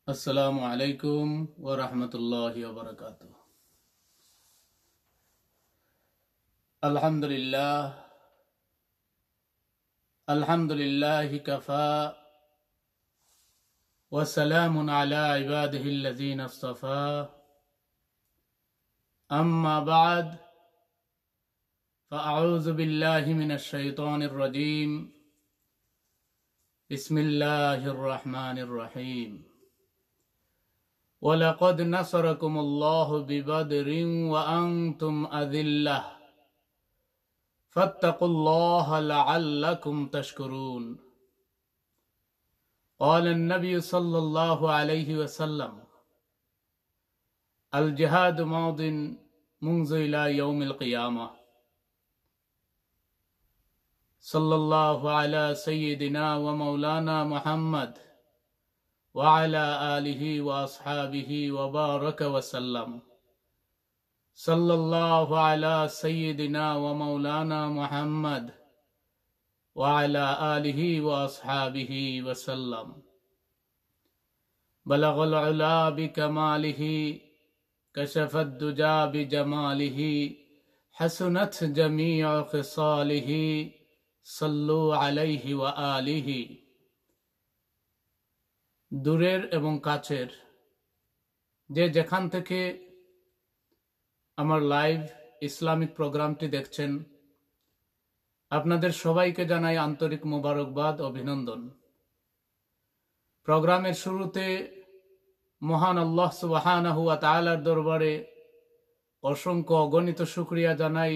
আসসালামু আলাইকুম ওয়া রাহমাতুল্লাহি ওয়া বারাকাতুহু। আলহামদুলিল্লাহ আলহামদুলিল্লাহি কাফা ওয়া সালামুন আলা ইবাদিহিল্লাযীনা ইসতাফা। আম্মা বা'দ, ফাআউযু বিল্লাহি মিনাশ শাইতানির রাজীম। বিসমিল্লাহির রাহমানির রহিম। ওয়ালাকাদ নাসারাকুমুল্লাহু বিবাদরিন ওয়া আনতুম আযিল্লাহ ফাত্তাকুল্লাহা লাআল্লাকুম তাশকুরুন। قال النبي صلى الله عليه وسلم: الجهاد ماض منذ إلى يوم القيامة. صلى الله على سيدنا ومولانا محمد وعلى آله وأصحابه وبارك وسلم. صلى الله على سيدنا ومولانا محمد وعلى آله وأصحابه وسلم. بلغ العلا بكماله كشف الدجى بجماله حسنت جميع خصاله صلوا عليه وآله. দূরের এবং কাছের যে যেখান থেকে আমার লাইভ ইসলামিক প্রোগ্রামটি দেখছেন, আপনাদের সবাইকে জানাই আন্তরিক মোবারকবাদ, অভিনন্দন। প্রোগ্রামের শুরুতে মহান আল্লাহ সুবহানাহু ওয়া তাআলার দরবারে অসংখ্য অগণিত শুকরিয়া জানাই,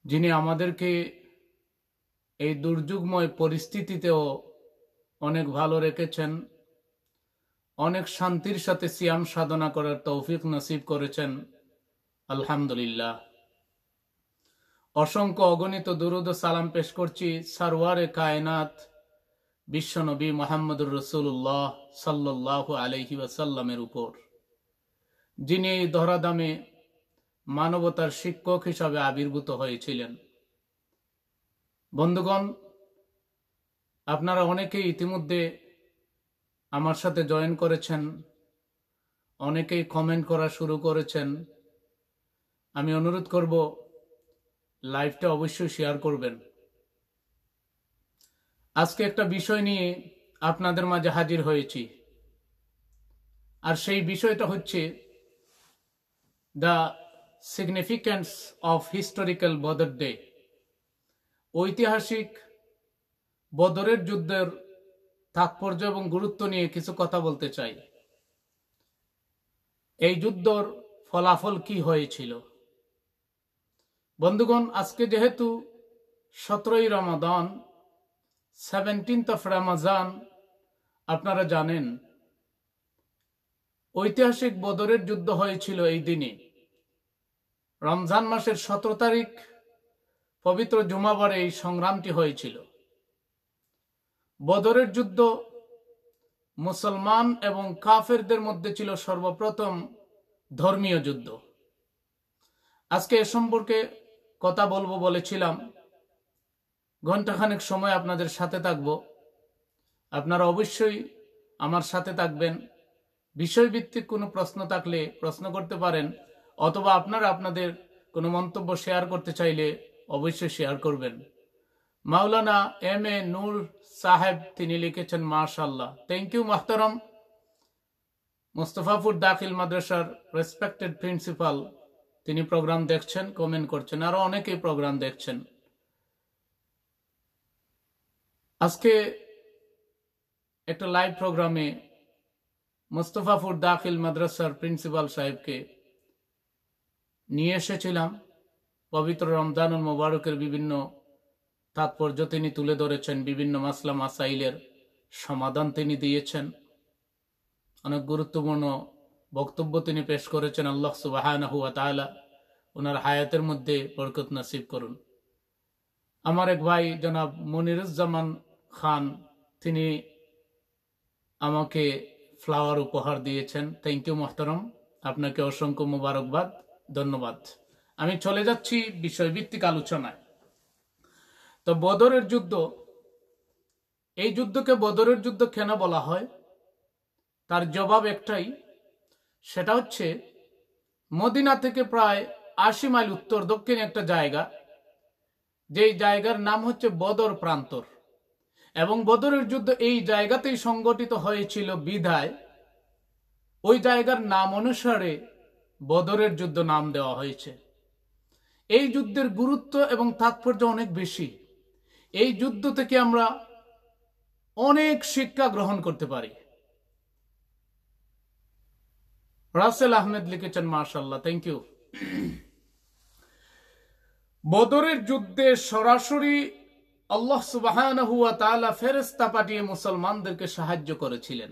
যিনি আমাদেরকে এই দুর্যোগময় পরিস্থিতিতেও অনেক ভালো রেখেছেন, অনেক শান্তির সাথে সিয়াম সাধনা করার তৌফিক নসিব করেছেন। আলহামদুলিল্লাহ। অসংখ্য অগণিত দুরূদ ও সালাম পেশ করছি সরওয়ারে কায়নাত বিশ্বনবী মুহাম্মদুর রাসূলুল্লাহ সাল্লাল্লাহু আলাইহি ওয়াসাল্লামের উপর, যিনি এই ধরাধামে মানবতার শিক্ষক হিসাবে আবির্ভূত হয়েছিলেন। বন্ধুগণ, আপনারা অনেকেই ইতিমধ্যে আমার সাথে জয়েন করেছেন, অনেকেই কমেন্ট করা শুরু করেছেন। আমি অনুরোধ করব, লাইভটা অবশ্যই শেয়ার করবেন। আজকে একটা বিষয় নিয়ে আপনাদের মাঝে হাজির হয়েছি, আর সেই বিষয়টা হচ্ছে the significance of historical Badr day. ঐতিহাসিক বদরের যুদ্ধের তাৎপর্য এবং গুরুত্ব নিয়ে কিছু কথা বলতে চাই। এই যুদ্ধর ফলাফল কি হয়েছিল? বন্ধুগণ, আজকে যেহেতু 17ই রমাদান, 17th of রমজান, আপনারা জানেন ঐতিহাসিক বদরের যুদ্ধ হয়েছিল এই দিনে। রমজান মাসের 17 তারিখ পবিত্র জুমাবারে এই সংগ্রামটি হয়েছিল। বদরের যুদ্ধ মুসলমান এবং কাফেরদের মধ্যে ছিল সর্বপ্রথম ধর্মীয় যুদ্ধ। আজকে এ সম্পর্কে কথা বলবো বলেছিলাম, ঘন্টাখানেক সময় আপনাদের সাথে থাকব। আপনারা অবশ্যই আমার সাথে থাকবেন। বিষয়ভিত্তিক কোনো প্রশ্ন থাকলে প্রশ্ন করতে পারেন, অথবা আপনারা আপনাদের কোনো মন্তব্য শেয়ার করতে চাইলে অবশ্যই শেয়ার করবেন। মাওলানা এম.এ. নূর সাহেব তিনি লিখেছেন, মাশাআল্লাহ। Thank you মাহতারাম। মুস্তাফাপুর দাখিল মাদ্রাসার রেসপেক্টেড প্রিন্সিপাল, তিনি প্রোগ্রাম দেখছেন, কমেন্ট করছেন, আরো অনেকেই প্রোগ্রাম দেখছেন। আজকে একটা লাইভ প্রোগ্রামে মুস্তাফাপুর দাখিল মাদ্রাসার প্রিন্সিপাল সাহেবকে নিয়ে এসেছিলাম। পবিত্র রমজানুল মুবারকের বিভিন্ন তাৎপর্য তিনি তুলে ধরেছেন, বিভিন্ন মাসলা মাসাইলের সমাধান তিনি দিয়েছেন, অনেক গুরুত্বপূর্ণ বক্তব্য তিনি পেশ করেছেন। আল্লাহ সুবহানাহু ওয়া তাআলা ওনার হায়াতের মধ্যে বরকত নসিব করুন। আমার এক ভাই জনাব মনিরুজ্জামান খান, তিনি আমাকে ফ্লাওয়ার উপহার দিয়েছেন। থ্যাংক ইউ মোহতারম, আপনাকে অসংখ্য মোবারকবাদ, ধন্যবাদ। আমি চলে যাচ্ছি বিষয়ভিত্তিক আলোচনায়। তো বদরের যুদ্ধ, এই যুদ্ধকে বদরের যুদ্ধ কেন বলা হয়? তার জবাব একটাই, সেটা হচ্ছে মদিনা থেকে প্রায় ৮০ মাইল উত্তর দক্ষিণে একটা জায়গা, যেই জায়গার নাম হচ্ছে বদর প্রান্তর, এবং বদরের যুদ্ধ এই জায়গাতেই সংগঠিত হয়েছিল বিধায় ওই জায়গার নাম অনুসারে বদরের যুদ্ধ নাম দেওয়া হয়েছে। এই যুদ্ধের গুরুত্ব এবং তাৎপর্য অনেক বেশি। এই যুদ্ধ থেকে আমরা অনেক শিক্ষা গ্রহণ করতে পারি। রাসেল আহমেদ লিখেছেন, মাশাআল্লাহ, থ্যাংক ইউ। বদরের যুদ্ধে সরাসরি আল্লাহ সুবহানাহু ওয়া তাআলা ফেরেশতা পাঠিয়ে মুসলমানদেরকে সাহায্য করেছিলেন।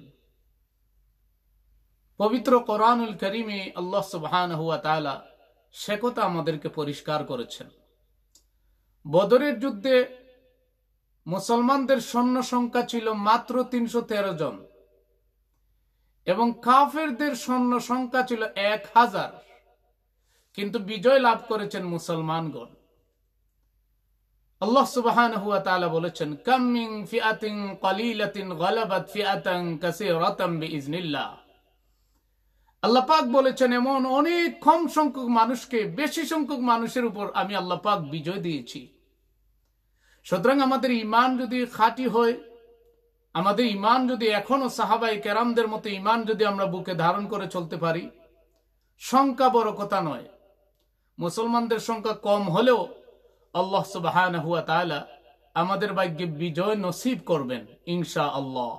পবিত্র কোরআনুল কারীমে আল্লাহ সুবহানাহু ওয়া তাআলা সে কথা আমাদেরকে পরিষ্কার করেছেন। বদরের যুদ্ধে মুসলমানদের সৈন্য সংখ্যা ছিল মাত্র ৩১৩ জন এবং কাফেরদের সৈন্য সংখ্যা ছিল ১,০০০, কিন্তু বিজয় লাভ করেছেন মুসলমানগণ। আল্লাহ সুবহানাহু ওয়া তাআলা বলেছেন, কাম মিন ফিআতিন কলিলাতিন গালাবাত ফিআতান কাসীরাতান বিইজনিল্লাহ। আল্লাহ পাক বলেছেন, এমন অনেক কম সংখ্যক মানুষকে বেশি সংখ্যক মানুষের উপর আমি আল্লাহ পাক বিজয় দিয়েছি। সুতরাং আমাদের ঈমান যদি খাঁটি হয়, আমাদের ঈমান যদি এখনো সাহাবায়ে কেরামদের মতো ঈমান যদি আমরা বুকে ধারণ করে চলতে পারি, সংখ্যা বড় কথা নয়। মুসলমানদের সংখ্যা কম হলেও আল্লাহ সুবহানাহু ওয়া তাআলা আমাদের ভাগ্যে বিজয় নসিব করবেন ইনশাআল্লাহ।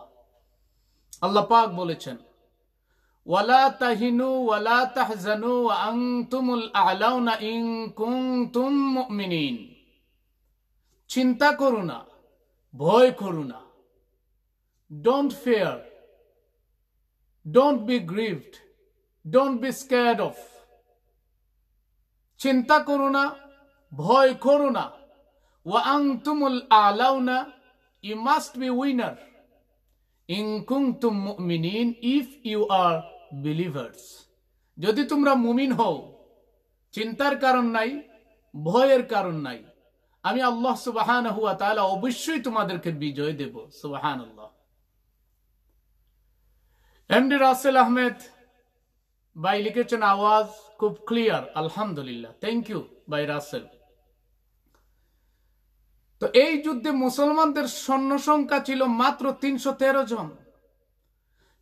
আল্লাহ পাক বলেছেন, ওয়ালা তাহিনু ওয়ালা তাহজানু ওয়া আনতুমুল আ'লাউনা ইন কুনতুম মুমিনিন। চিন্তা করো না, ভয় করো না, don't fear, don't be grieved, don't be scared of. চিন্তা করো না, ভয় করো না। ওয়া আনতুমুল আ'লাউনা, ইউ মাস্ট বি উইনার। ইন কুনতুম মুমিনিন, ইফ ইউ আর বিলিভার্স। যদি তোমরা মুমিন হও, চিন্তার কারণ নাই, ভয়ের কারণ নাই। আমি আল্লাহ সুবহানাহু ওয়া তাআলা অবশ্যই তোমাদেরকে বিজয় দেব। সুবহানাল্লাহ। এমডি রাসেল আহমেদ ভাই লিখেছেন, আওয়াজ খুব ক্লিয়ার, আলহামদুলিল্লাহ, থ্যাংক ইউ ভাই রাসেল। তো এই যুদ্ধে মুসলমানদের সৈন্য সংখ্যা ছিল মাত্র ৩১৩ জন।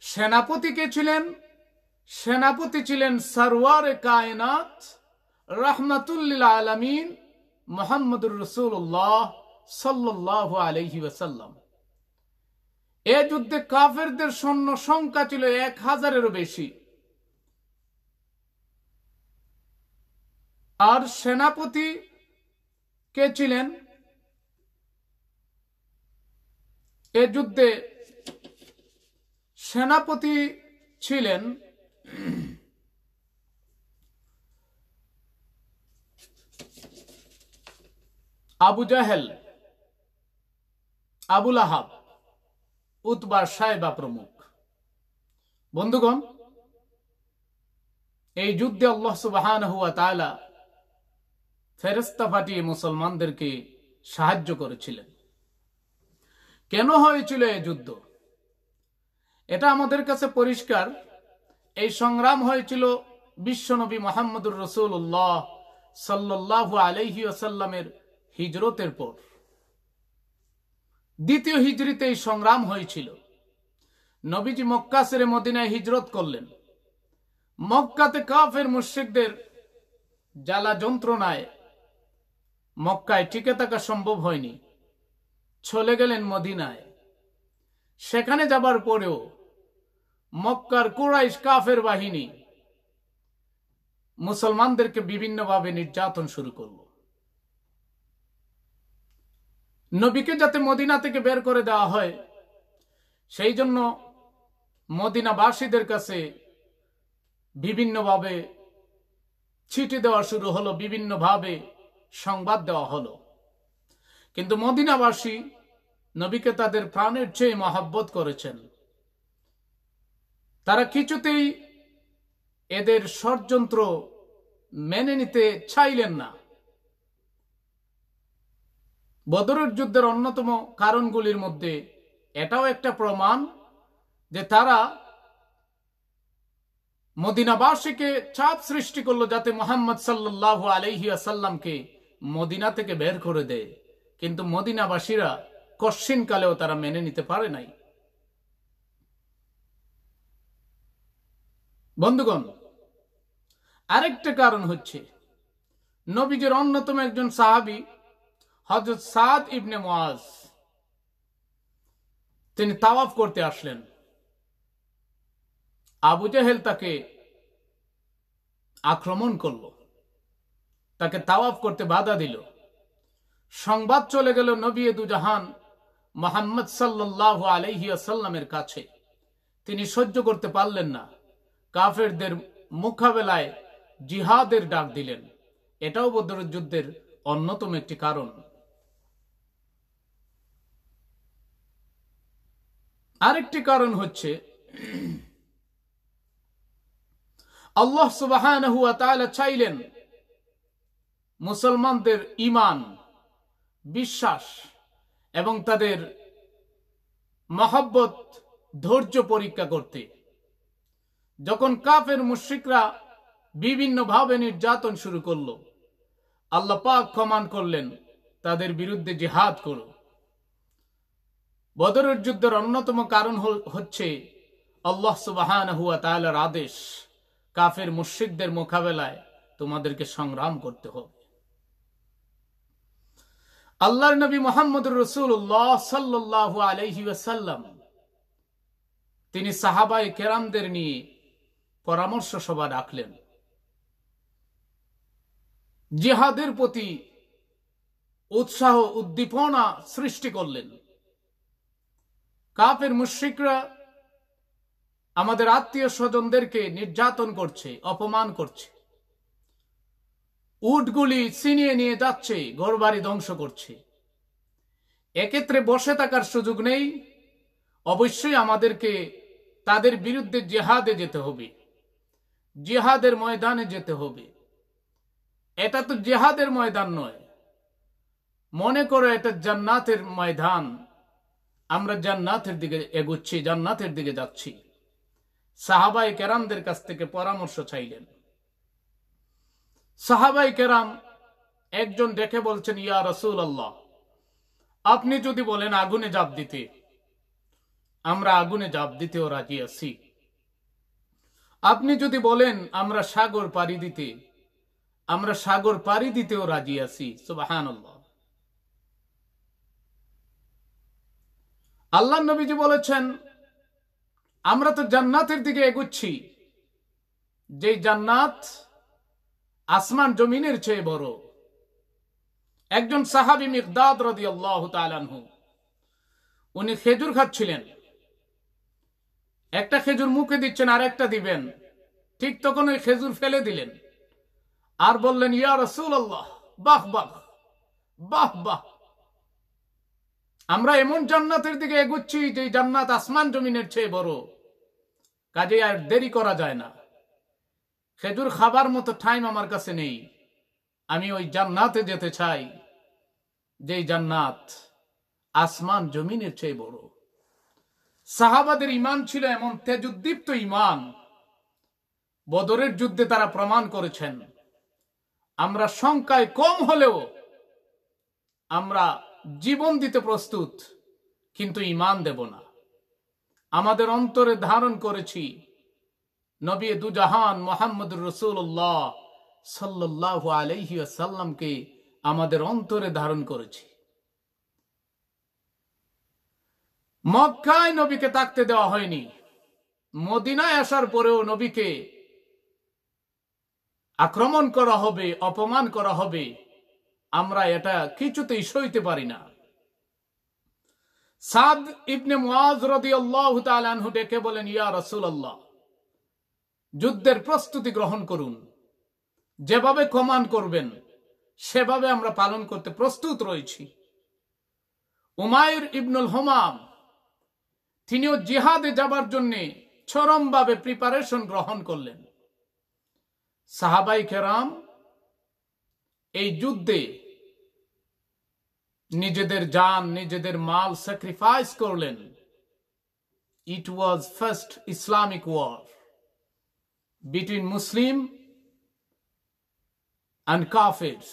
সেনাপতি কে ছিলেন? সেনাপতি ছিলেন সরওয়ারে কায়নাত রাহমাতুল লিল আলামিন মুহাম্মদুর রাসূলুল্লাহ সাল্লাল্লাহু আলাইহি ওয়াসাল্লাম। এই যুদ্ধে কাফেরদের সৈন্য সংখ্যা ছিল ১,০০০-এরও বেশি। আর সেনাপতি কে ছিলেন? এ যুদ্ধে সেনাপতি ছিলেন আবু জাহেল, আবুল আহাব, উতবা, সাইবা প্রমুখ। বন্ধুগণ, এই যুদ্ধে আল্লাহ সুবহানাহু ওয়া তাআলা ফেরেশতা পাঠিয়ে মুসলমানদেরকে সাহায্য করেছিলেন। কেন হয়েছিল এই যুদ্ধ? এটা আমাদের কাছে পরিষ্কার। এই সংগ্রাম হয়েছিল বিশ্বনবী মুহাম্মদুর রাসূলুল্লাহ সাল্লাল্লাহু আলাইহি ওয়াসাল্লামের হিজরতের পর। দ্বিতীয় হিজরিতে এই সংগ্রাম হয়েছিল। নবীজি মক্কা ছেড়ে মদিনায় হিজরত করলেন। মক্কাতে কাফের মুশরিকদের জ্বালা যন্ত্রণায় মক্কায় টিকে থাকা সম্ভব হয়নি। চলে গেলেন মদিনায়। সেখানে যাবার পরেও মক্কার কুরাইশ কাফের বাহিনী মুসলমানদেরকে বিভিন্নভাবে নির্যাতন শুরু করল। নবীকে যাতে মদিনা থেকে বের করে দেওয়া হয়, সেই জন্য মদিনাবাসীদের কাছে বিভিন্নভাবে চিঠি দেওয়া শুরু হলো, বিভিন্নভাবে সংবাদ দেওয়া হলো। কিন্তু মদিনাবাসী নবীকে তাদের প্রাণের চেয়ে মহব্বত করেছেন। তারা কিছুতেই এদের ষড়যন্ত্র মেনে নিতে চাইলেন না। বদরের যুদ্ধের অন্যতম কারণগুলির মধ্যে এটাও একটা প্রমাণ যে তারা মদিনাবাসীকে চাপ সৃষ্টি করলো যাতে মুহাম্মদ সাল্লাল্লাহু আলাইহি ওয়াসাল্লামকে মদিনা থেকে বের করে দেয়, কিন্তু মদিনাবাসীরা কশ্চিনকালেও তারা মেনে নিতে পারে নাই। বন্ধুগণ, আরেকটা কারণ হচ্ছে নবীজির অন্যতম একজন সাহাবী হযরত সাদ ইবনে মুআজ, তিনি তাওয়াফ করতে আসলেন। আবু জেহেল তাকে আক্রমণ করল, তাকে তাওয়াফ করতে বাধা দিল। সংবাদ চলে গেল নবী দুজাহান মুহাম্মদ সাল্লাল্লাহু আলাইহি ওয়াসাল্লামের কাছে। তিনি সহ্য করতে পারলেন না, কাফেরদের মোকাবেলায় জিহাদের ডাক দিলেন। এটাও বদরের যুদ্ধের অন্যতম একটি কারণ। আরেকটি কারণ হচ্ছে আল্লাহ সুবহানাহু ওয়া তাআলা চাইলেন মুসলমানদের ঈমান, বিশ্বাস এবং তাদের মহব্বত, ধৈর্য পরীক্ষা করতে। যখন কাফের মুশরিকরা বিভিন্নভাবে নির্যাতন শুরু করলো, আল্লাহ পাক ফরমান করলেন তাদের বিরুদ্ধে জিহাদ করো। বদরের যুদ্ধের অন্যতম কারণ হচ্ছে আল্লাহ সুবহানাহু ওয়া তাআলার আদেশ, কাফের মুশরিকদের মোকাবেলায় তোমাদেরকে সংগ্রাম করতে হবে। আল্লাহর নবী মুহাম্মদুর রাসূলুল্লাহ সাল্লাল্লাহু আলাইহি ওয়াসাল্লাম তিনি সাহাবায়ে কেরামদের নিয়ে পরামর্শ সভা ডাকলেন। জিহাদের প্রতি উৎসাহ উদ্দীপনা সৃষ্টি করলেন। কাফের মুশরিকরা আমাদের আত্মীয় স্বজনদেরকে নির্যাতন করছে, অপমান করছে, উটগুলি ছিনিয়ে নিয়ে যাচ্ছে, ঘরবাড়ি ধ্বংস করছে। এক্ষেত্রে বসে থাকার সুযোগ নেই, অবশ্যই আমাদেরকে তাদের বিরুদ্ধে জিহাদে যেতে হবে, জিহাদের ময়দানে যেতে হবে। এটা তো জিহাদের ময়দান নয়, মনে করো এটা জান্নাতের ময়দান। আমরা জান্নাতের দিকে এগোচ্ছি, জান্নাতের দিকে যাচ্ছি। সাহাবায়ে কেরামদের কাছ থেকে পরামর্শ চাইলেন। সাহাবায়ে কেরাম একজন ডেকে বলছেন, ইয়া রাসূলুল্লাহ, আপনি যদি বলেন আগুনে ঝাঁপ দিতে, আমরা আগুনে ঝাঁপ দিতেও রাজি আছি। আপনি যদি বলেন আমরা সাগর পাড়ি দিতে, আমরা সাগর পাড়ি দিতেও রাজি আছি। সুবহানাল্লাহ। আল্লাহ নবীজি বলেছেন আমরা তো জান্নাতের দিকে এগুচ্ছি, যে জান্নাত আসমান জমিনের চেয়ে বড়। একজন সাহাবী মিকদাদ রাদিয়াল্লাহু তাআলা আনহু, উনি খেজুর খাচ্ছিলেন। একটা খেজুর মুখে দিচ্ছেন, আর একটা দিবেন, ঠিক তখন ওই খেজুর ফেলে দিলেন আর বললেন, ইয়া রাসূলুল্লাহ, বাহ বাহ বাহ বাহ, আমরা এমন জান্নাতের দিকে এগুচ্ছি যে জান্নাত আসমান জমিনের চেয়ে বড়। কাজে আর দেরি করা যায় না, খেজুর খাবার মতো টাইম আমার কাছে নেই। আমি ওই জান্নাতে যেতে চাই যে জান্নাত আসমান জমিনের চেয়ে বড়। সাহাবাদের ঈমান ছিল এমন তেজোদ্দীপ্ত ঈমান, বদরের যুদ্ধে তারা প্রমাণ করেছেন আমরা সংখ্যায় কম হলেও আমরা জীবন দিতে প্রস্তুত, কিন্তু ঈমান দেব না। আমাদের অন্তরে ধারণ করেছি নবী দুজাহান মুহাম্মদুর রাসূলুল্লাহ সাল্লাল্লাহু আলাইহি ওয়াসাল্লামকে আমাদের অন্তরে ধারণ করেছি। মক্কায় নবীকে থাকতে দেওয়া হয়নি, মদিনায় আসার পরেও নবীকে আক্রমণ করা হবে, অপমান করা হবে, আমরা এটা কিছুতেই সইতে পারি না। সাদ ইবনে মুআজ রাদিয়াল্লাহু তাআলা আনহু ডেকে বলেন, ইয়া রাসূলুল্লাহ, যুদ্ধের প্রস্তুতি গ্রহণ করুন, যেভাবে কমান্ড করবেন সেভাবে আমরা পালন করতে প্রস্তুত রয়েছি। উমাইর ইবনুল হুমাম তিনিও জিহাদে যাবার জন্য চরমভাবে প্রিপারেশন গ্রহণ করলেন। সাহাবায়ে কেরাম এই যুদ্ধে নিজেদের জান, নিজেদের মাল স্যাক্রিফাইস করলেন। It was first Islamic war, between Muslim and Kafirs,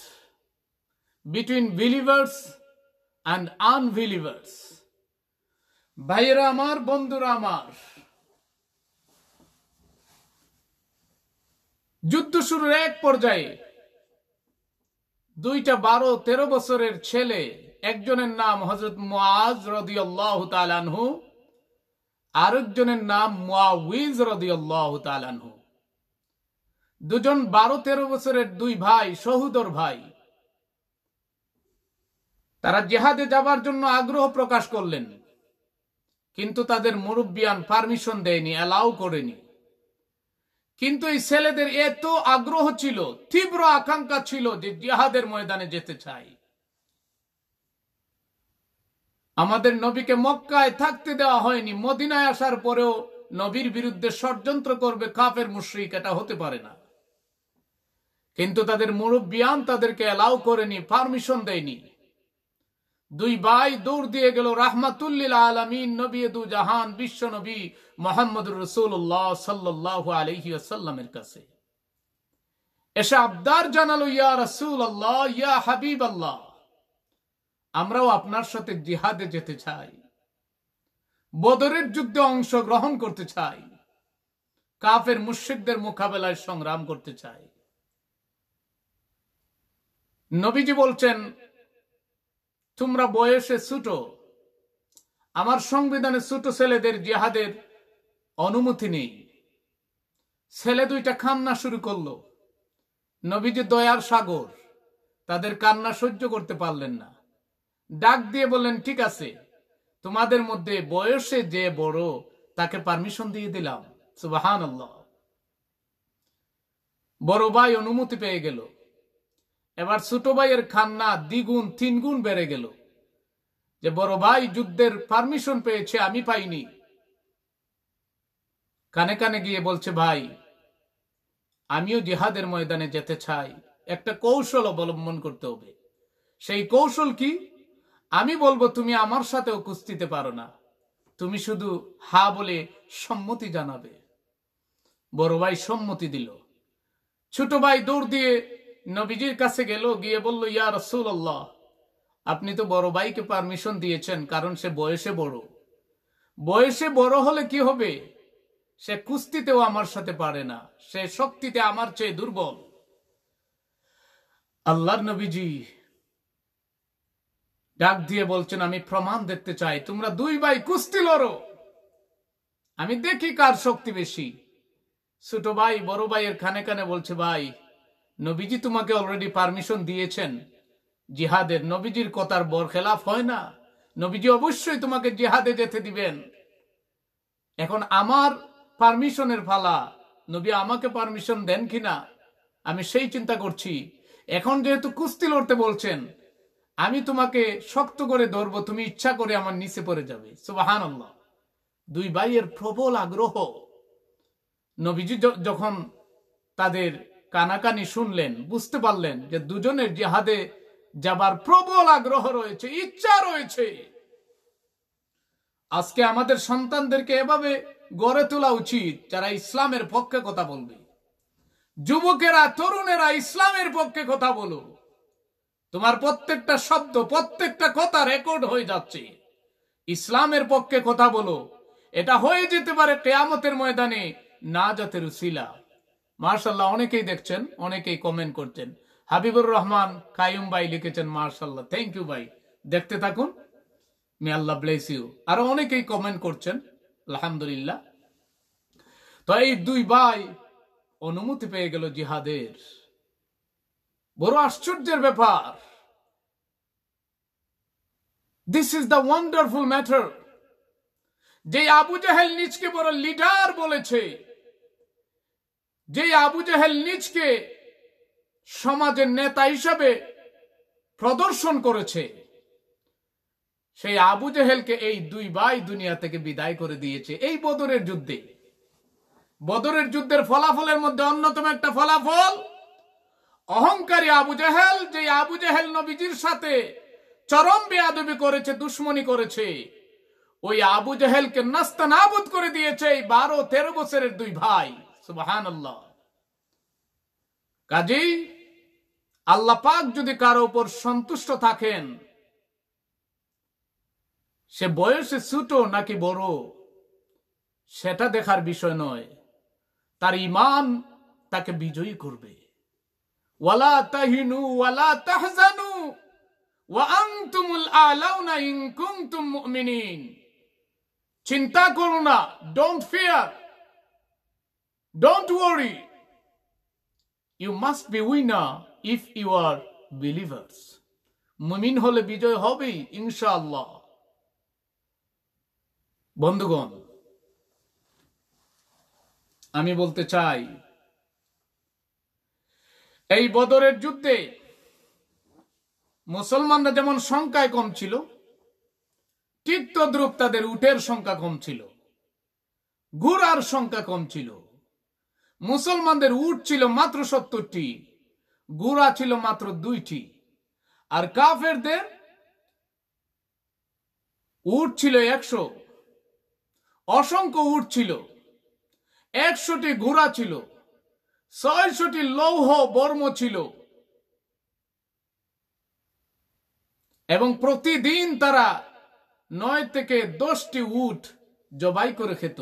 between believers and unbelievers. ভাইয়েরা আমার, বন্ধুরা আমার, যুদ্ধ শুরুর এক পর্যায়ে দুইটা 12-13 বছরের ছেলে, একজনের নাম হযরত মুআজ রাদিয়াল্লাহু তাআলা আনহু, আরেকজনের নাম মুআউইজ রাদিয়াল্লাহু তাআলা আনহু, দুজন 12-13 বছরের দুই ভাই, সহোদর ভাই। তারা জিহাদে যাবার জন্য আগ্রহ প্রকাশ করলেন, কিন্তু তাদের মুরব্বিয়ান পারমিশন দেয়নি, অ্যালাউ করেনি। কিন্তু এই ছেলেদের এত আগ্রহ ছিল, তীব্র আকাঙ্ক্ষা ছিল যে জিহাদের ময়দানে যেতে চাই। আমাদের নবীকে মক্কায় থাকতে দেওয়া হয়নি, মদিনায় আসার পরেও নবীর বিরুদ্ধে ষড়যন্ত্র করবে কাফের মুশরিক, এটা হতে পারে না। কিন্তু তাদের মুরব্বিয়ান তাদেরকে অ্যালাউ করেনি, পারমিশন দেয়নি। দুই ভাই দৌড় দিয়ে গেল রাহমাতুল লিল আলামিন, নবী দু জাহান, বিশ্ব নবী মুহাম্মদুর রাসূলুল্লাহ সাল্লাল্লাহু আলাইহি ওয়াসাল্লামের কাছে। এসে আবদার জানালো, ইয়া রাসূলুল্লাহ, ইয়া হাবিবাল্লাহ, আমরাও আপনার সাথে জিহাদে যেতে চাই, বদরের যুদ্ধে অংশগ্রহণ করতে চাই, কাফের মুশরিকদের মোকাবেলায় সংগ্রাম করতে চাই। নবীজি বলছেন, তোমরা বয়সে ছোট, আমার সংবিধানে ছোট ছেলেদের জিহাদের অনুমতি নেই। ছেলে দুইটা কান্না শুরু করলো। নবীজি দয়ার সাগর, তাদের কান্না সহ্য করতে পারলেন না, ডাক দিয়ে বললেন, ঠিক আছে, তোমাদের মধ্যে বয়সে যে বড় তাকে পারমিশন দিয়ে দিলাম। সুবহানাল্লাহ। বড় ভাই অনুমতি পেয়ে গেল। এবার ছোট ভাইয়ের কান্না দ্বিগুণ 3 গুণ বেড়ে গেল, যে বড় ভাই যুদ্ধের পারমিশন পেয়েছে, আমি পাইনি। কানে কানে গিয়ে বলছে, ভাই, আমিও জিহাদের ময়দানে যেতে চাই, একটা কৌশল অবলম্বন করতে হবে। সেই কৌশল কি? আমি বলবো তুমি আমার সাথেও কুস্তিতে পারো না, তুমি শুধু হা বলে সম্মতি জানাবে। বড় ভাই সম্মতি দিল। ছোট ভাই দৌড় দিয়ে নবীজির কাছে গেল, গিয়ে বলল, ইয়া রাসূলুল্লাহ, আপনি তো বড় ভাইকে পারমিশন দিয়েছেন, কারণ সে বয়সে বড়। বয়সে বড় হলে কি হবে? সে কুস্তিতেও আমার সাথে পারে না, সে শক্তিতে আমার চেয়ে দুর্বল। আল্লাহর নবীজি ডাক দিয়ে বলছেন, আমি প্রমাণ দেখতে চাই, তোমরা দুই ভাই কুস্তি লড়ো, আমি দেখি কার শক্তি বেশি। ছোট ভাই বড় ভাইয়ের কানে কানে বলছে, ভাই, নবীজি তোমাকে অলরেডি পারমিশন দিয়েছেন জিহাদের, নবীজির কথার বরখেলাফ হয় না, নবীজি অবশ্যই তোমাকে জিহাদে যেতে দিবেন। এখন আমার পারমিশনের ফালা, নবী আমাকে পারমিশন দেন কিনা আমি সেই চিন্তা করছি। এখন যেহেতু কুস্তি লড়তে বলছেন, আমি তোমাকে শক্ত করে ধরবো, তুমি ইচ্ছা করে আমার নিচে পড়ে যাবে। সুবহানাল্লাহ। দুই ভাইয়ের প্রবল আগ্রহ। নবীজি যখন তাদের কানাকানি শুনলেন, বুঝতে পারলেন যে দুজনের জিহাদে যাবার প্রবল আগ্রহ রয়েছে, ইচ্ছা রয়েছে। আজকে আমাদের সন্তানদেরকে এভাবে গড়ে তোলা উচিত, যারা ইসলামের পক্ষে কথা বলবে। যুবকেরা, তরুণেরা, ইসলামের পক্ষে কথা বলো। তোমার প্রত্যেকটা শব্দ, প্রত্যেকটা কথা রেকর্ড হয়ে যাচ্ছে। ইসলামের পক্ষে কথা বলো, এটা হয়ে যেতে পারে কিয়ামতের ময়দানে নাজাতের উসিলা। মাশাআল্লাহ, অনেকেই দেখছেন, অনেকেই কমেন্ট করছেন। হাবিবুর রহমান কায়ুম ভাই লিখেছেন, মাশাআল্লাহ, থ্যাংক ইউ ভাই, দেখতে থাকুন, মে আল্লাহ ব্লেস ইউ। আরো অনেকেই কমেন্ট করছেন, আলহামদুলিল্লাহ। তো এই দুই ভাই অনুমতি পেয়ে গেল জিহাদের। বড় আশ্চর্যের ব্যাপার। This is the wonderful matter. যে আবু জাহেল নিজকে বড় লিডার বলেছে, যে আবু জাহেল নিজকে সমাজের নেতা হিসাবে প্রদর্শন করেছে, সেই আবু জাহেলকে এই দুই ভাই দুনিয়া থেকে বিদায় করে দিয়েছে এই বদরের যুদ্ধে। বদরের যুদ্ধের ফলাফলের মধ্যে অন্যতম একটা ফলাফল, অহংকারী আবু জাহেল, যে আবু জাহেল নবীজির সাথে চরম বেয়াদবি করেছে, দুশ্মনী করেছে, ওই আবু জাহেলকে নাস্তানাবুদ করে দিয়েছে এই 12-13 বছরের দুই ভাই। সুবহানাল্লাহ। কাজেই আল্লাহ পাক যদি কারো উপর সন্তুষ্ট থাকেন, সে বয়সে ছোট নাকি বড় সেটা দেখার বিষয় নয়, তার ঈমান তাকে বিজয়ী করবে। ওয়ালা তাহিনু ওয়ালা তাহজানু ওয়া আনতুমুল আলাউনা ইন কুনতুম মুমিনিন। চিন্তা করো না, don't fear, don't worry, you must be winner if you are believers. মুমিন হলে বিজয় হবেই ইনশাআল্লাহ। বন্ধুগণ, আমি বলতে চাই, এই বদরের যুদ্ধে মুসলমানরা যেমন সংখ্যায় কম ছিল, ঠিক তদ্রূপ তাদের উটের সংখ্যা কম ছিল, ঘোড়ার সংখ্যা কম ছিল। মুসলমানদের উট ছিল মাত্র 70টি, ঘোড়া ছিল মাত্র 2টি, আর কাফেরদের উট ছিল 100। অসংখ্য উট ছিল, 100টি ঘোড়া ছিল, 600টি লৌহ বর্ম ছিল, এবং প্রতিদিন তারা 9 থেকে 10টি উট জবাই করে খেত।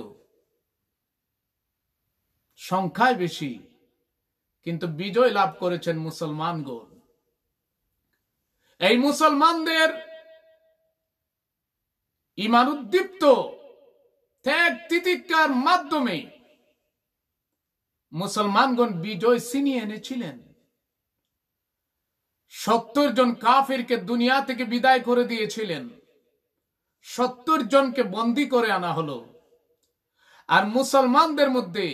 সংখ্যায় বেশি, কিন্তু বিজয় লাভ করেছেন মুসলমানগণ। এই মুসলমানদের ঈমান উদ্দীপ্ত ত্যাগ তিতিক্ষার মাধ্যমে মুসলমানগণ বিজয় ছিনিয়ে এনেছিলেন। 70 জন কাফিরকে দুনিয়া থেকে বিদায় করে দিয়েছিলেন, 70 জনকে বন্দী করে আনা হলো, আর মুসলমানদের মধ্যে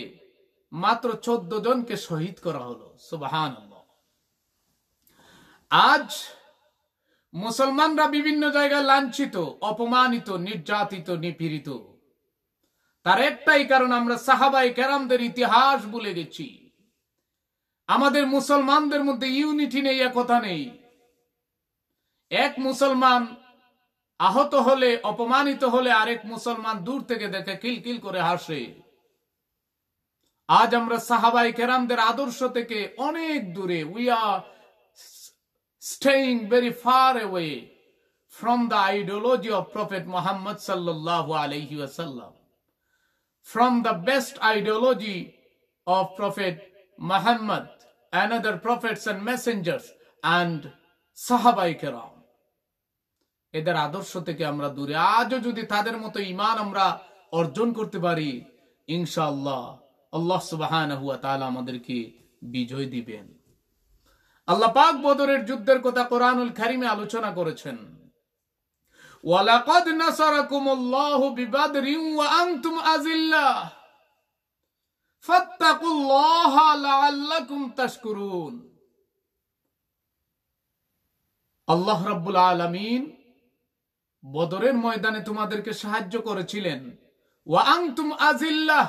মাত্র 14 জনকে শহীদ করা হলো। সুবহানাল্লাহ। আজ মুসলমানরা বিভিন্ন জায়গায় লাঞ্ছিত, অপমানিত, নির্যাতিত, নিপীড়িত। তার একটাই কারণ, আমরা সাহাবায়ে কেরামদের ইতিহাস ভুলে গেছি। আমাদের মুসলমানদের মধ্যে ইউনিটি নেই, একতা নেই। এক মুসলমান আহত হলে, অপমানিত হলে আরেক মুসলমান দূর থেকে দেখে কিলকিল করে হাসে। আজ আমরা সাহাবায়ে কেরামদের আদর্শ থেকে অনেক দূরে। We are staying very far away from the ideology of prophet Muhammad সাল্লাল্লাহু আলাইহি ওয়াসাল্লাম, from the best ideology of Prophet Muhammad and other prophets and messengers and Sahabai Kiram. এদের আদর্শ থেকে আমরা দূরে। আজও যদি তাদের মতো ঈমান আমরা অর্জন করতে পারি, ইনশাআল্লাহ আল্লাহ সুবহানাহু ওয়া তাআলা আমাদেরকে বিজয় দিবেন। আল্লাহ পাক বদরের যুদ্ধের কথা কোরআনুল কারীমে আলোচনা করেছেন। ওয়ালাকাদ নাসারাকুমুল্লাহু বিবাদরিন ওয়া আনতুম আযিল্লাহ ফাত্তাকুল্লাহা লাআল্লাকুম তাশকুরুন। আল্লাহ রাব্বুল আলামিন বদরের ময়দানে তোমাদেরকে সাহায্য করেছিলেন। ওয়া আনতুম আযিল্লাহ,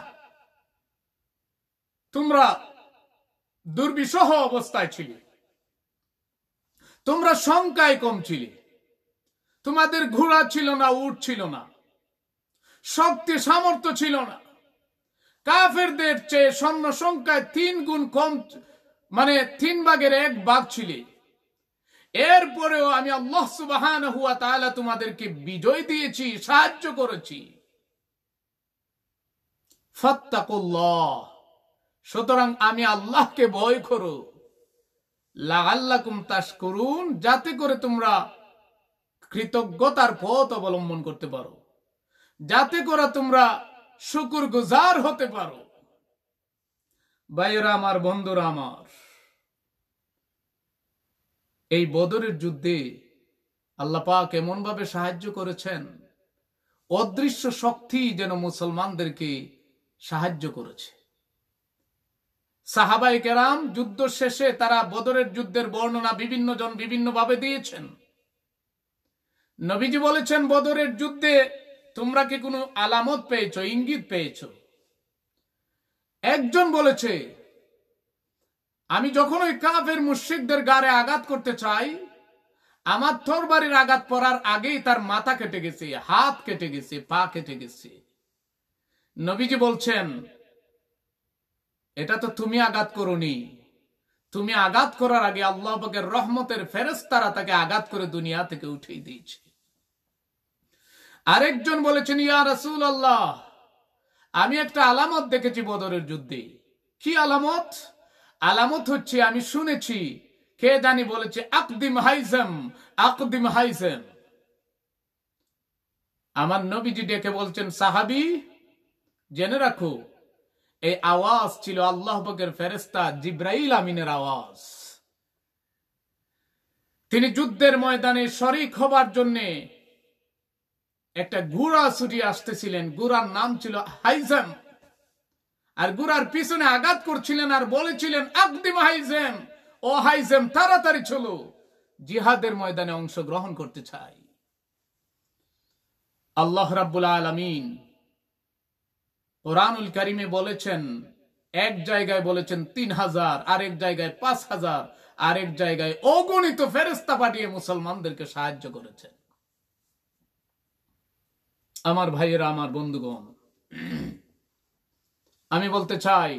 তোমরা দুর্বিষহ অবস্থায় ছিলে, তোমরা সংখ্যায় কম ছিলে, তোমাদের ঘোড়া ছিল না, উট ছিল না, শক্তি সামর্থ্য ছিল না। কাফেরদের চেয়ে সৈন্য সংখ্যায় 3 গুণ কম, মানে 3 ভাগের 1 ভাগ ছিলে। এরপরেও আমি আল্লাহ সুবহানাহু ওয়া তাআলা তোমাদেরকে বিজয় দিয়েছি, সাহায্য করেছি। ফাত্তাকুল্লাহ, সুতরাং আমি আল্লাহকে ভয় করো। লাআল্লাকুম তাশকুরুন, যাতে করে তোমরা কৃতজ্ঞতার পথ অবলম্বন করতে পারো, যাতে করে তোমরা শুকরগুজার হতে পারো। ভাইয়েরা আমার, বন্ধুরা আমার, এই বদরের যুদ্ধে আল্লাহ পাক এমন ভাবে সাহায্য করেছেন, অদৃশ্য শক্তি যেন মুসলমানদেরকে সাহায্য করেছে। সাহাবায়ে কেরাম যুদ্ধ শেষে তারা বদরের যুদ্ধের বর্ণনা বিভিন্ন জন বিভিন্ন ভাবে দিয়েছেন। নবীজি বলেছেন, বদরের যুদ্ধে তোমরা কি কোনো আলামত পেয়েছো, ইঙ্গিত পেয়েছো? একজন বলেছে, আমি যখন ওই কাফের মুশরিকদের গায়ে আঘাত করতে চাই, আমার তরবারির আঘাত পড়ার আগেই তার মাথা কেটে গেছে, হাত কেটে গেছে, পা কেটে গেছে। নবীজি বলছেন, এটা তো তুমি আঘাত করোনি, তুমি আঘাত করার আগে আল্লাহ পাকের রহমতের ফেরেশতারা তাকে আঘাত করে দুনিয়া থেকে উঠিয়ে দিয়েছে। আরেকজন বলেছেন, ইয়া রাসূলুল্লাহ, আমি একটা আলামত দেখেছি বদরের যুদ্ধে। কি আলামত? আলামত হচ্ছে, আমি শুনেছি, কে জানি বলেছে, আকদিম হাইজাম, আকদিম হাইজাম। আমার নবীজি ডেকে বলছেন, সাহাবী জেনে রাখো, এই আওয়াজ ছিল আল্লাহ পাকের ফেরেশতা জিব্রাইল আমিনের আওয়াজ। তিনি যুদ্ধের ময়দানে শরীক হবার জন্য একটা ঘোড়া ছুটিয়ে আসতেছিলেন, ঘোড়ার নাম ছিল হাইজাম, আর ঘোড়ার পিছনে আঘাত করছিলেন আর বলেছিলেন, আকদিম হাইজাম, ও হাইজাম তাড়াতাড়ি চলো, জিহাদের ময়দানে অংশগ্রহণ করতে চাই। আল্লাহ রাব্বুল আলামিন কোরআনুল কারীমে বলেছেন, এক জায়গায় বলেছেন 3000, আরেক জায়গায় 5000, আরেক জায়গায় অগণিত ফেরেশতা পাঠিয়ে মুসলমানদেরকে সাহায্য করেছেন। আমার ভাইয়েরা, আমার বন্ধুগণ, আমি বলতে চাই,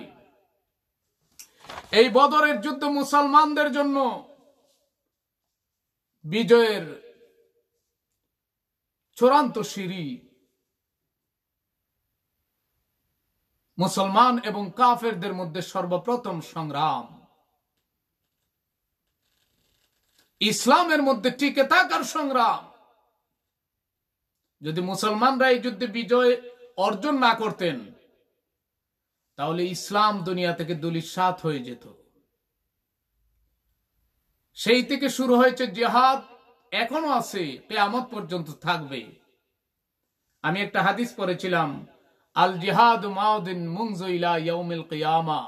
এই বদরের যুদ্ধ মুসলমানদের জন্য বিজয়ের চূড়ান্ত সিঁড়ি। মুসলমান এবং কাফেরদের মধ্যে সর্বপ্রথম সংগ্রাম, ইসলামের মধ্যে টিকে থাকার সংগ্রাম। যদি মুসলমানরা এই যুদ্ধে বিজয় অর্জন না করতেন, তাহলে ইসলাম দুনিয়া থেকে ধূলিসাৎ হয়ে যেত। সেই থেকে শুরু হয়েছে জিহাদ, এখনো আছে, কিয়ামত পর্যন্ত থাকবে। আমি একটা হাদিস পড়েছিলাম, আল জিহাদ মাউদিন মুনযু ইলা ইয়াউমিল কিয়ামা।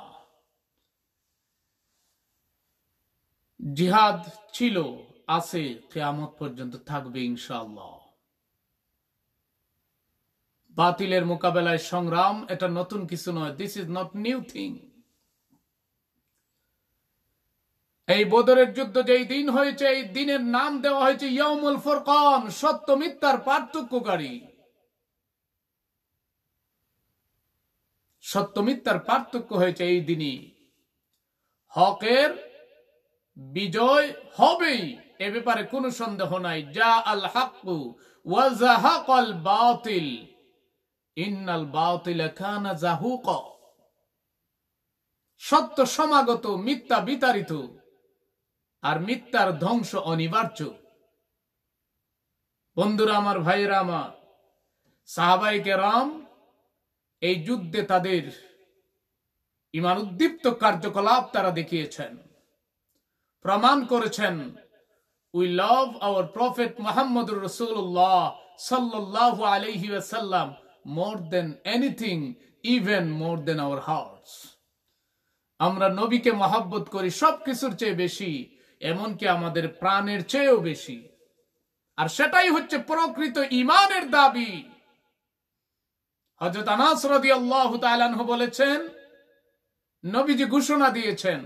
জিহাদ ছিল, আছে, কিয়ামত পর্যন্ত থাকবে ইনশাআল্লাহ। বাতিলের মোকাবেলায় সংগ্রাম, এটা নতুন কিছু নয়। This is not new thing. এই বদরের যুদ্ধ যেই দিন হয়েছে, এই দিনের নাম দেওয়া হয়েছে ইয়াউমুল ফুরকান, সত্য মিথ্যার পার্থক্যকারী। সত্য মিথ্যার পার্থক্য হয়েছে এই দিনই। হকের বিজয় হবেই, এ ব্যাপারে কোনো সন্দেহ নাই। যা আল হাক্কু ওয়া যাহাকাল বাতিল ইন্নাল বাতিলা কানা যাহুকা। সত্য সমাগত, মিথ্যা বিতাড়িত, আর মিথ্যার ধ্বংস অনিবার্য। বন্ধুরা আমার, ভাইয়েরা আমার, সাহাবায়ে কেরাম এই যুদ্ধে তাদের ঈমান উদ্দীপ্ত কার্যকলাপ তারা দেখিয়েছেন, প্রমাণ করেছেন। উই লাভ আওয়ার প্রফেট মুহাম্মদুর রাসূলুল্লাহ সাল্লাল্লাহু আলাইহি ওয়াসাল্লাম more than anything, even more than our hearts. আমরা নবীকে মহব্বত করি সবকিছুর চেয়ে বেশি, এমনকি আমাদের প্রাণের চেয়েও বেশি। আর সেটাই হচ্ছে প্রকৃত ঈমানের দাবি। হযরত আনাস রাদিয়াল্লাহু তাআলা আনহু বলেছেন, নবীজি ঘোষণা দিয়েছেন,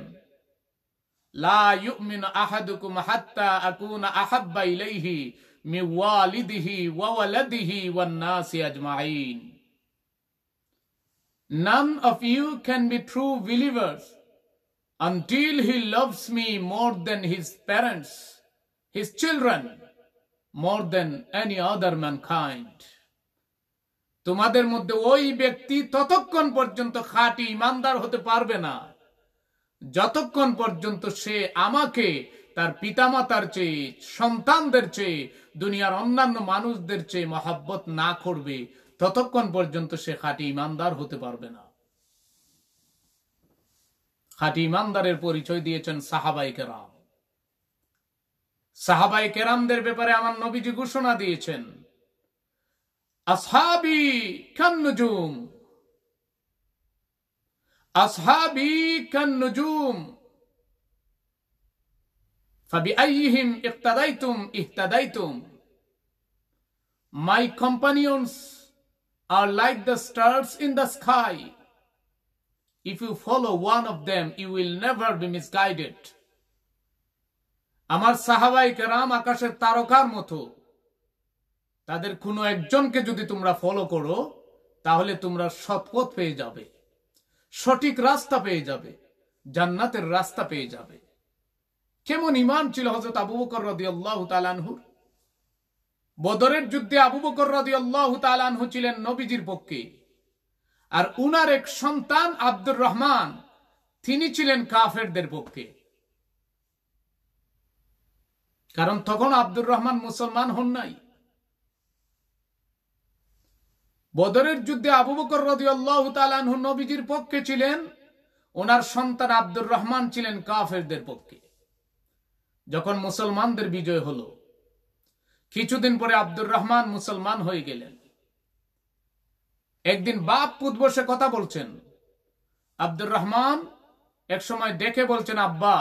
লা ইউমিনু আহাদুকুম হাত্তা আকুনা আহাব্বা ইলাইহি মিন ওয়ালিদিহি ওয়া ওয়ালাদিহি ওয়ান নাসি আজমাইন। None of you can be true believers until he loves me more than his parents, his children, more than any other mankind. তোমাদের মধ্যে ওই ব্যক্তি ততক্ষণ পর্যন্ত খাঁটি ঈমানদার হতে পারবে না, যতক্ষণ পর্যন্ত সে আমাকে তার পিতামাতার চেয়ে, সন্তানদের চেয়ে, দুনিয়ার অন্যান্য মানুষদের চেয়ে মহব্বত না করবে, ততক্ষণ পর্যন্ত সে খাঁটি ঈমানদার হতে পারবে না। খাঁটি ঈমানদারের পরিচয় দিয়েছেন সাহাবায়ে কেরাম। সাহাবায়ে কেরামদের ব্যাপারে আমার নবীজি ঘোষণা দিয়েছেন, আসহাবি কান্নুজুম, আসহাবি কান্নুজুম ফাবিআইহিম ইক্তাদাইতুম ইহতাদাইতুম। My companions are like the stars in the sky. If you follow one of them, you will never be misguided. আমার সাহাবায়ে কেরাম আকাশের তারকার মতো। তাদের কোনো একজনকে যদি তোমরা ফলো করো, তাহলে তোমরা সৎপথ পেয়ে যাবে। সঠিক রাস্তা পেয়ে যাবে, জান্নাতের রাস্তা পেয়ে যাবে। কেমন ঈমান ছিল হযরত আবু বকর রাদিয়াল্লাহু তাআলা আনহুর। বদরের যুদ্ধে আবু বকর রাদিয়াল্লাহু তাআলা আনহু ছিলেন নবীজির পক্ষে, আর উনার এক সন্তান আব্দুর রহমান তিনি ছিলেন কাফেরদের পক্ষে। কারণ তখন আব্দুর রহমান মুসলমান হন নাই। বদরের যুদ্ধে আবু বকর রাদিয়াল্লাহু তাআলা আনহু নবীজির পক্ষে ছিলেন, ওনার সন্তান আব্দুর রহমান ছিলেন কাফেরদের পক্ষে। যখন মুসলমানদের বিজয় হলো, কিছুদিন পরে আব্দুর রহমান মুসলমান হয়ে গেলেন। একদিন বাপ পুত বসে কথা বলছেন, আব্দুর রহমান এক সময় ডেকে বলছেন, আব্বা,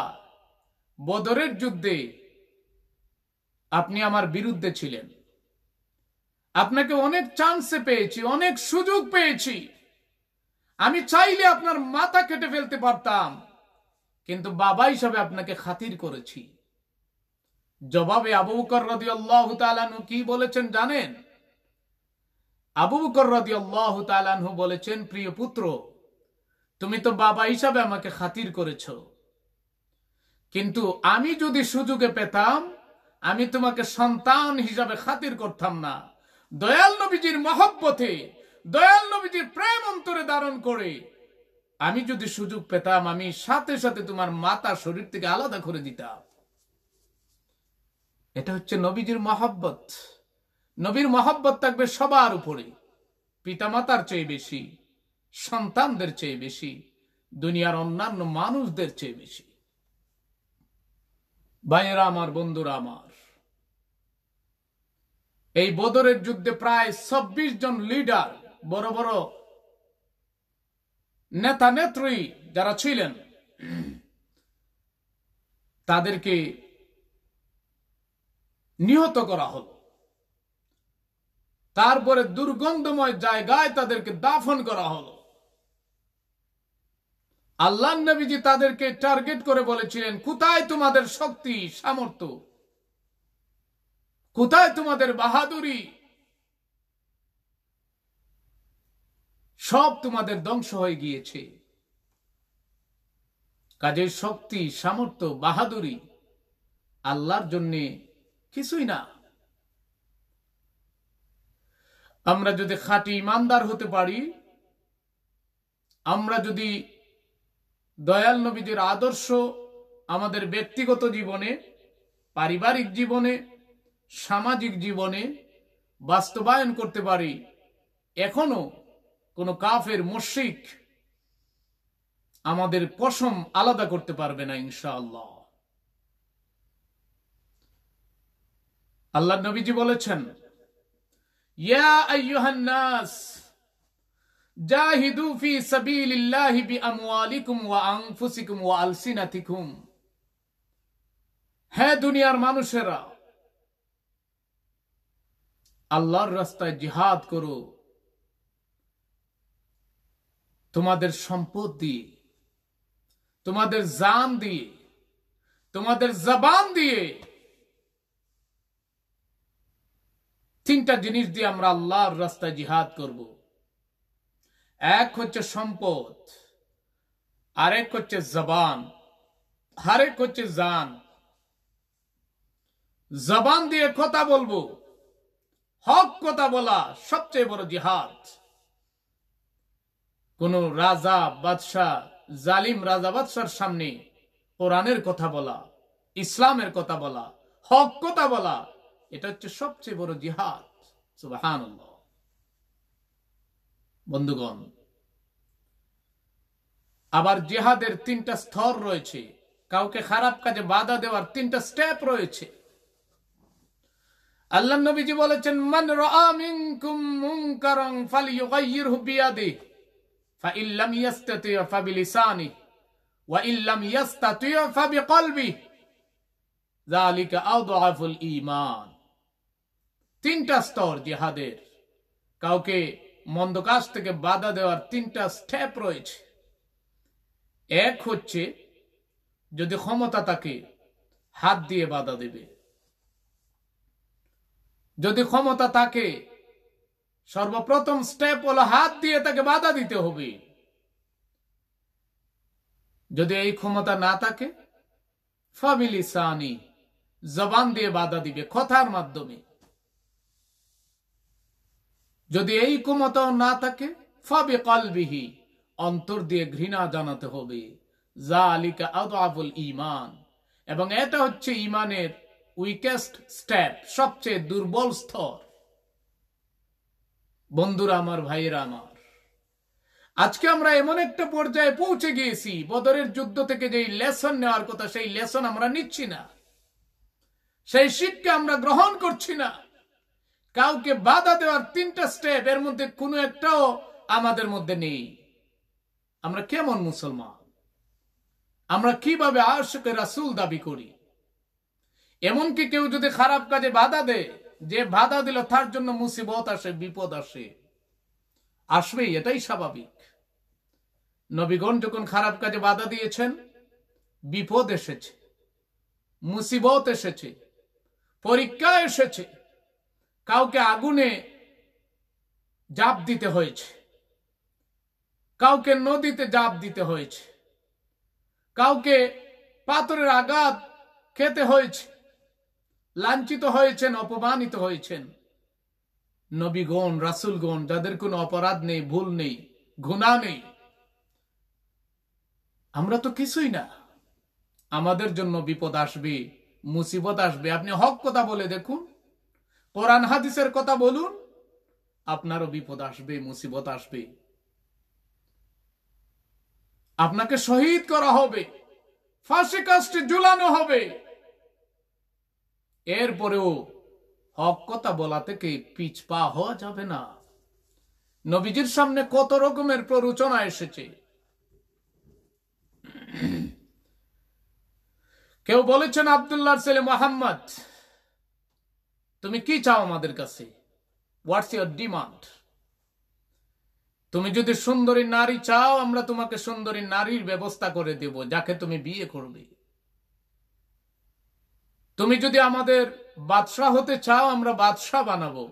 বদরের যুদ্ধে আপনি আমার বিরুদ্ধে ছিলেন, আপনাকে অনেক চান্সে পেয়েছি, অনেক সুযোগ পেয়েছি, আমি চাইলে আপনার মাথা কেটে ফেলতে পারতাম, কিন্তু বাবা হিসাবে আপনাকে খাতির করেছি। জবাবে আবু বকর রাদিয়াল্লাহু তাআলা আনহু কি বলেছেন জানেন? আবু বকর রাদিয়াল্লাহু তাআলা আনহু বলেছেন, প্রিয় পুত্র, তুমি তো বাবা হিসাবে আমাকে খাতির করেছ, কিন্তু আমি যদি সুযোগে পেতাম আমি তোমাকে সন্তান হিসাবে খাতির করতাম না। দয়াল নবীজির মহব্বতে, দয়াল নবীজির প্রেম অন্তরে ধারণ করে আমি যদি সুযোগ পেতাম আমি সাথে সাথে তোমার মাথা শরীর থেকে আলাদা করে দিতাম। এটা হচ্ছে নবীজির মহব্বত। নবীর মহব্বত থাকবে সবার উপরে, পিতামাতার চেয়ে বেশি, সন্তানদের চেয়ে বেশি, দুনিয়ার অন্যান্য মানুষদের চেয়ে বেশি। ভাইয়েরা আমার, বন্ধুরা আমার, এই বদরের যুদ্ধে প্রায় 26 জন লিডার, বড় বড় নেতা নেত্রী যারা ছিলেন, তাদেরকে নিহত করা হলো। তারপরে দুর্গন্ধময় জায়গায় তাদেরকে দাফন করা হলো। আল্লাহর নবীজি তাদেরকে টার্গেট করে বলেছিলেন, কোথায় তোমাদের শক্তি সামর্থ্য, কোথায় তোমাদের বাহাদুরি? সব তোমাদের ধ্বংস হয়ে গিয়েছে। কাজের শক্তি সামর্থ্য বাহাদুরি আল্লাহর জন্য কিছুই না। আমরা যদি খাঁটি ইমানদার হতে পারি, আমরা যদি দয়াল নবীজির আদর্শ আমাদের ব্যক্তিগত জীবনে, পারিবারিক জীবনে, সামাজিক জীবনে বাস্তবায়ন করতে পারি, এখনো কোন কাফের মুশরিক আমাদের পশম আলাদা করতে পারবে না ইনশাআল্লাহ। আল্লাহ নবীজি বলেছেন, ইয়া আইয়ুহান নাস জাহিদু ফি সাবিলিল্লাহি বিআমওয়ালিকুম ওয়া আনফুসিকুম ওয়া আলসিনাতিকুম। হে দুনিয়ার মানুষেরা, আল্লাহর রাস্তায় জিহাদ করো, তোমাদের সম্পদ দিয়ে, তোমাদের জান দিয়ে, তোমাদের জবান দিয়ে। তিনটা জিনিস দিয়ে আমরা আল্লাহর রাস্তায় জিহাদ করব। এক হচ্ছে সম্পদ, আরেক হচ্ছে জবান, আরেক হচ্ছে জান। জবান দিয়ে কথা বলবো, হক কথা বলা সবচেয়ে বড় জিহাদ। কোন রাজা বাদশাহ, জালিম রাজা বাদশার সামনে কোরআনের কথা বলা, ইসলামের কথা বলা, হক কথা বলা, এটা হচ্ছে সবচেয়ে বড় জিহাদ। সুবহানাল্লাহ। বন্ধুগণ, আবার জিহাদের তিনটা স্তর রয়েছে, কাউকে খারাপ কাজে বাধা দেওয়ার তিনটা স্টেপ রয়েছে। আল্লাহ নবীজি বলেছেন, মান রাআ মিনকুম মুনকারান ফালইয়ুগাইয়িরহু বিয়াদিহি ফাইন লাম ইয়াস্তাতি ফাবিলিসানিহি ওয়া ইন লাম ইয়াস্তাতি ফাবিকলবিহি যালিকা আযআফুল ঈমান। তিনটা স্তর জিহাদের। কাউকে মন্দ কাজ থেকে বাধা দেওয়ার তিনটা স্টেপ রয়েছে। এক হচ্ছে যদি ক্ষমতা থাকে হাত দিয়ে বাধা দেবে। যদি ক্ষমতা থাকে সর্বপ্রথম স্টেপ হলো হাত দিয়ে তাকে বাধা দিতে হবে। যদি এই ক্ষমতা না থাকে ফাবিলিসানি, জবান দিয়ে বাধা দিবে, কথার মাধ্যমে। যদি এই ক্ষমতাও না থাকে ফাবিকলবিহি, অন্তর দিয়ে ঘৃণা জানাতে হবে। যালিকা আদআফুল ঈমান, এবং এটা হচ্ছে ঈমানের উইকেস্ট স্টেপ, সবচেয়ে দুর্বল স্তর। বন্ধুরা আমার, ভাইয়েরা আমার, আজকে আমরা এমন একটা পর্যায়ে পৌঁছে গিয়েছি, বদরের যুদ্ধ থেকে যেই লেসন নেওয়ার কথা সেই লেসন আমরা নিচ্ছি না, সেই শিক্ষা আমরা গ্রহণ করছি না। কাউকে বাধা দেওয়ার 3টা স্টেপ, এর মধ্যে কোনো একটাও আমাদের মধ্যে নেই। আমরা কেমন মুসলমান? আমরা কিভাবে আশিকে রাসূল দাবি করি? এমনকি কেউ যদি খারাপ কাজে বাধা দেয়, যে বাধা দিল তার জন্য মুসিবত আসে, বিপদ আসে, আসবেই, এটাই স্বাভাবিক। নবীগণ যখন খারাপ কাজে বাধা দিয়েছেন, বিপদ এসেছে, মুসিবত এসেছে, পরীক্ষা এসেছে, কাউকে আগুনে জাপ দিতে হয়েছে, কাউকে নদীতে জাপ দিতে হয়েছে, কাউকে পাথরের আঘাত খেতে হয়েছে, লাঞ্ছিত হয়েছেন, অপমানিত হয়েছেন। নবীগণ, রাসূলগণ, যাদের কোনো অপরাধ নেই, ভুল নেই, গুনাহ নেই, আমরা তো কিছুই না। আমাদের জন্য বিপদ আসবে, মুসিবত আসবে। আপনি হক কথা বলে দেখুন, কোরআন হাদিসের কথা বলুন, আপনারও বিপদ আসবে, মুসিবত আসবে। আপনাকে শহীদ করা হবে, ফাঁসি কাস্টে ঝুলানো হবে। এরপরেও হক কথা বলা থেকে পিছপা হওয়া যাবে না। নবীজির সামনে কত রকমের প্ররোচনা এসেছে। কেউ বলেছেন, আব্দুল্লাহর ছেলে মুহাম্মদ, তুমি কি চাও আমাদের কাছে? What's your demand? তুমি যদি সুন্দরী নারী চাও, আমরা তোমাকে সুন্দরী নারীর ব্যবস্থা করে দেব, যাকে তুমি বিয়ে করবে। তুমি যদি আমাদের বাদশাহ হতে চাও, আমরা বাদশাহ বানাবো।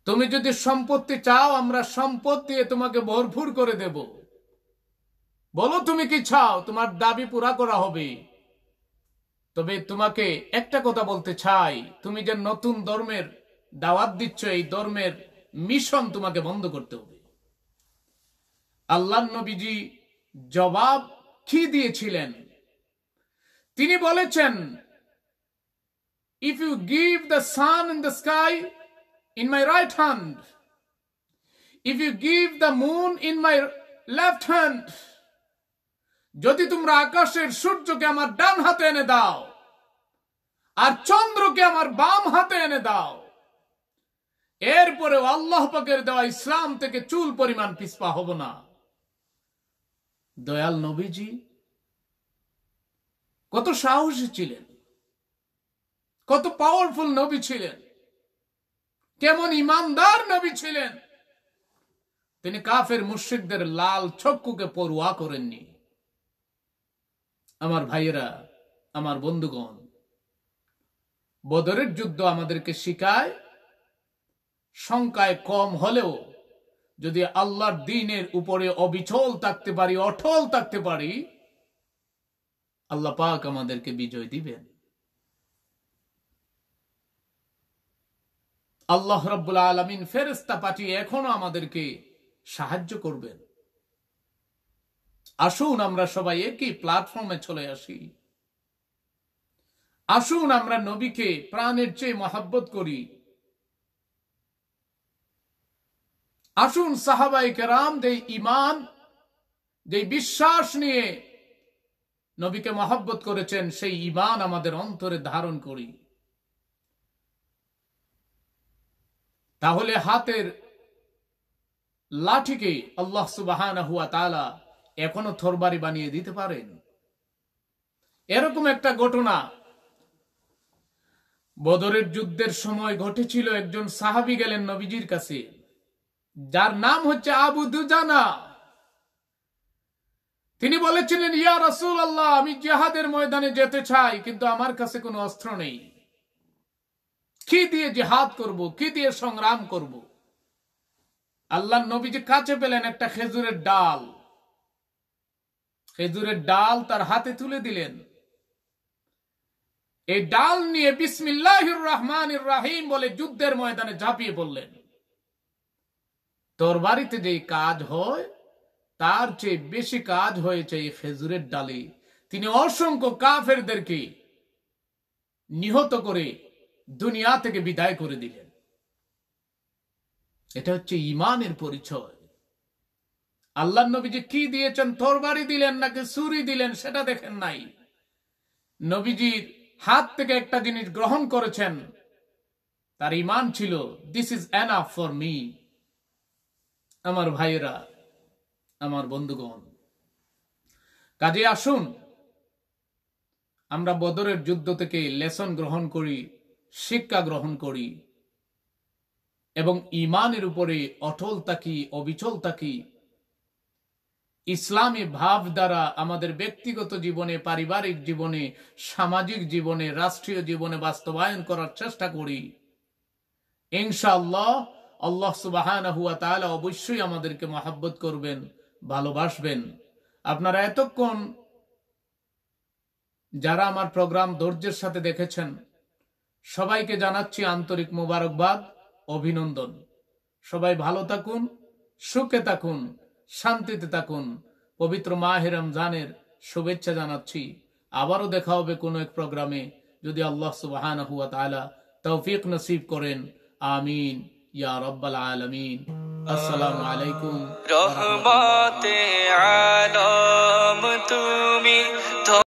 তুমি যদি সম্পত্তি চাও, আমরা সম্পদ দিয়ে তোমাকে ভরপুর করে দেব। বলো তুমি কি চাও, তোমার দাবি পুরা করা হবে। তবে তোমাকে একটা কথা বলতে চাই, তুমি যে নতুন ধর্মের দাওয়াত দিচ্ছ, এই ধর্মের মিশন তোমাকে বন্ধ করতে হবে। আল্লাহর নবীজি জবাব কি দিয়েছিলেন? তিনি বলেছেন, if you give the sun in the sky in my right hand, if you give the moon in my left hand, যদি তোমরা আকাশের সূর্যকে আমার ডান হাতে এনে দাও আর চন্দ্রকে আমার বাম হাতে এনে দাও, এরপরেও আল্লাহ পাকের দেওয়া ইসলাম থেকে চুল পরিমাণ পিছপা হব না। দয়াল নবীজি কত সাহসী ছিলেন, কত পাওয়ারফুল নবী ছিলেন, কেমন ইমানদার নবী ছিলেন। তিনি কাফের মুশরিকদের লাল চক্ষুকে পরোয়া করেননি। আমার ভাইয়েরা, আমার বন্ধুগণ, বদরের যুদ্ধ আমাদেরকে শিখায়, সংখ্যায় কম হলেও যদি আল্লাহর দ্বীনের উপরে অবিচল থাকতে পারি, অটল থাকতে পারি, আল্লাহ পাক আমাদেরকে বিজয় দিবেন। আল্লাহ রাব্বুল আলামিন ফেরেশতা পাঠিয়ে এখনো আমাদেরকে সাহায্য করবেন। আসুন আমরা সবাই একই প্ল্যাটফর্মে চলে আসি। আসুন আমরা নবীকে প্রাণের চেয়ে মহব্বত করি। আসুন সাহাবায়ে কেরাম যে ঈমান, যে বিশ্বাস নিয়ে নবীকে মহব্বত করেছেন, সেই ঈমান আমাদের অন্তরে ধারণ করি। তাহলে হাতের লাঠিকে আল্লাহ সুবহানাহু ওয়া তাআলা এখনো তরবারি বানিয়ে দিতে পারেন। এরকম একটা ঘটনা বদরের যুদ্ধের সময় ঘটেছিল। একজন সাহাবী গেলেন নবীজির কাছে, যার নাম হচ্ছে আবু দুজানা। তিনি বলেছিলেন, ইয়া রাসূলুল্লাহ, আমি জিহাদের ময়দানে যেতে চাই, কিন্তু আমার কাছে কোনো অস্ত্র নেই। কি দিয়ে জিহাদ করব, কি দিয়ে সংগ্রাম করব? আল্লাহর নবীজি কাছে পেলেন একটা খেজুরের ডাল, খেজুরের ডাল তার হাতে তুলে দিলেন। এই ডাল নিয়ে বিসমিল্লাহির রহমানির রহিম বলে যুদ্ধের ময়দানে ঝাঁপিয়ে পড়লেন। তরবারিতে যে কাজ হয় তার চেয়ে বেশি কাজ হয়েছে এই খেজুরের ডালে। তিনি অসংখ্য কাফেরদেরকে নিহত করে দুনিয়া থেকে বিদায় করে দিলেন। এটা হচ্ছে ঈমানের পরিচয়। আল্লাহর নবীজি কি দিয়েছেন, তরবারি দিলেন নাকি ছুরি দিলেন সেটা দেখেন নাই। নবীজির হাত থেকে একটা জিনিস গ্রহণ করেছেন, তার ঈমান ছিল this is enough for me. আমার ভাইয়েরা, আমার বন্ধুগণ, কাজে আসুন আমরা বদরের যুদ্ধ থেকে লেসন গ্রহণ করি, শিক্ষা গ্রহণ করি এবং ঈমানের উপরে অটল থাকি, অবিচল থাকি। ইসলামী ভাব দ্বারা আমাদের ব্যক্তিগত জীবনে, পারিবারিক জীবনে, সামাজিক জীবনে, রাষ্ট্রীয় জীবনে বাস্তবায়ন করার চেষ্টা করি। ইনশাআল্লাহ আল্লাহ সুবহানাহু ওয়া তাআলা অবশ্যই আমাদেরকে মহব্বত করবেন, ভালোবাসবেন। আপনারা এতক্ষণ যারা আমার প্রোগ্রাম ধৈর্যের সাথে দেখেছেন, সবাইকে জানাচ্ছি আন্তরিক মোবারকবাদ, অভিনন্দন। সবাই ভালো থাকুন, সুখে থাকুন, শান্তিতে থাকুন। পবিত্র মাহে রমজানের শুভেচ্ছা জানাচ্ছি। আবারও দেখা হবে কোনো এক প্রোগ্রামে, যদি আল্লাহ সুবহানাহু ওয়া তাআলা তৌফিক নসিব করেন। আমিন ইয়া রাব্বাল আলামিন। আসসালামু আলাইকুম। রহমতে আলম তুমি